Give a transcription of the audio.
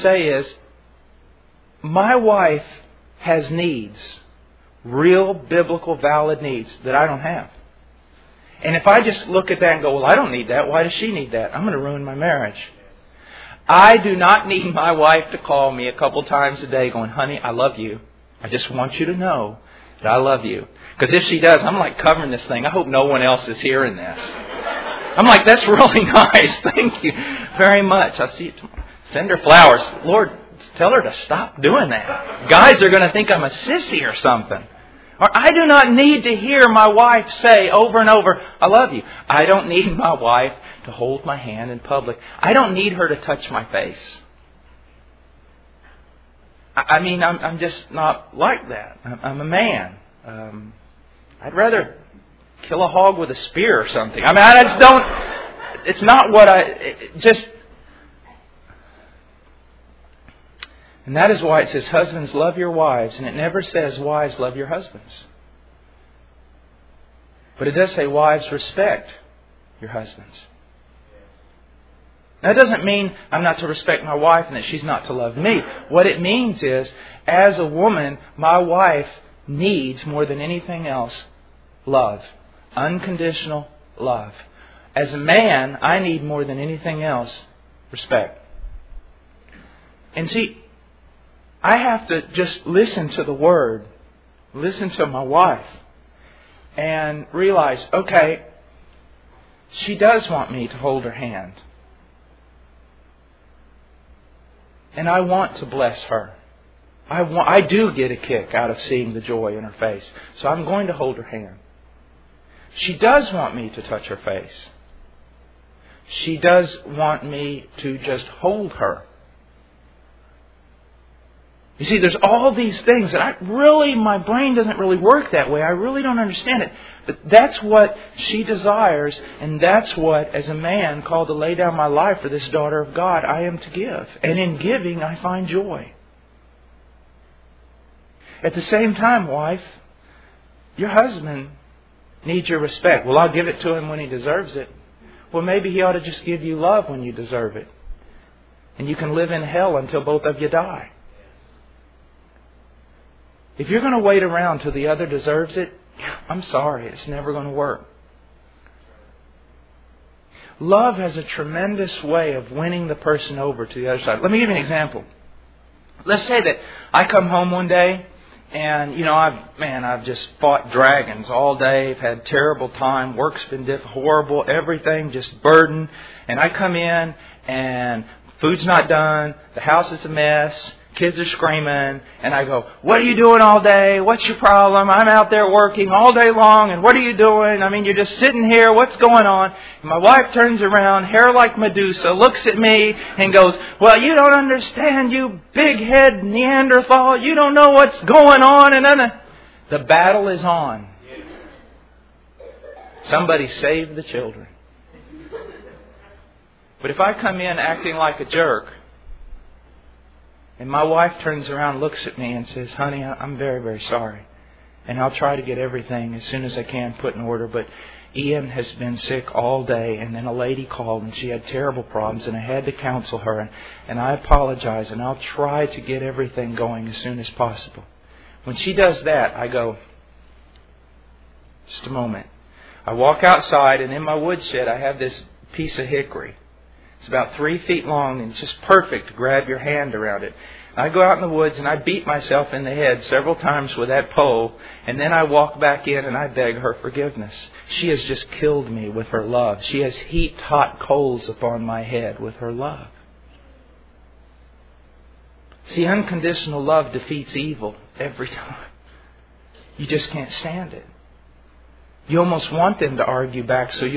say is, my wife has needs, real, biblical, valid needs that I don't have. And if I just look at that and go, well, I don't need that, why does she need that? I'm going to ruin my marriage. I do not need my wife to call me a couple times a day going, honey, I love you. I just want you to know that I love you. Because if she does, I'm like covering this thing. I hope no one else is hearing this. I'm like, that's really nice. Thank you very much. I'll see you tomorrow. Send her flowers. Lord, tell her to stop doing that. Guys are going to think I'm a sissy or something. Or I do not need to hear my wife say over and over, I love you. I don't need my wife to hold my hand in public. I don't need her to touch my face. I mean, I'm just not like that. I'm a man. I'd rather kill a hog with a spear or something. I mean, I just don't... It's not what And that is why it says, husbands, love your wives. And it never says, wives, love your husbands. But it does say, wives, respect your husbands. That doesn't mean I'm not to respect my wife and that she's not to love me. What it means is, as a woman, my wife needs more than anything else love. Unconditional love. As a man, I need more than anything else respect. And see, I have to just listen to the Word, listen to my wife, and realize, okay, she does want me to hold her hand. And I want to bless her. I do get a kick out of seeing the joy in her face. So I'm going to hold her hand. She does want me to touch her face. She does want me to just hold her. You see, there's all these things that my brain doesn't really work that way. I really don't understand it. But that's what she desires, and that's what, as a man called to lay down my life for this daughter of God, I am to give. And in giving, I find joy. At the same time, wife, your husband needs your respect. Well, I'll give it to him when he deserves it. Well, maybe he ought to just give you love when you deserve it. And you can live in hell until both of you die. If you're going to wait around till the other deserves it, I'm sorry, it's never going to work. Love has a tremendous way of winning the person over to the other side. Let me give you an example. Let's say that I come home one day and, I've just fought dragons all day. I've had a terrible time. Work's been horrible. Everything just burdened. And I come in and food's not done. The house is a mess. Kids are screaming, and I go, what are you doing all day? What's your problem? I'm out there working all day long, and what are you doing? I mean, you're just sitting here. What's going on? And my wife turns around, hair like Medusa, looks at me and goes, well, you don't understand, you big-head Neanderthal. You don't know what's going on. And then the battle is on. Somebody save the children. But if I come in acting like a jerk, and my wife turns around, looks at me and says, honey, I'm very, very sorry. And I'll try to get everything as soon as I can put in order. But Ian has been sick all day. And then a lady called and she had terrible problems. And I had to counsel her. And I apologize. And I'll try to get everything going as soon as possible. When she does that, I go, just a moment. I walk outside, and in my woodshed I have this piece of hickory. It's about 3 feet long and just perfect to grab your hand around it. I go out in the woods and I beat myself in the head several times with that pole, and then I walk back in and I beg her forgiveness. She has just killed me with her love. She has heaped hot coals upon my head with her love. See, unconditional love defeats evil every time. You just can't stand it. You almost want them to argue back so you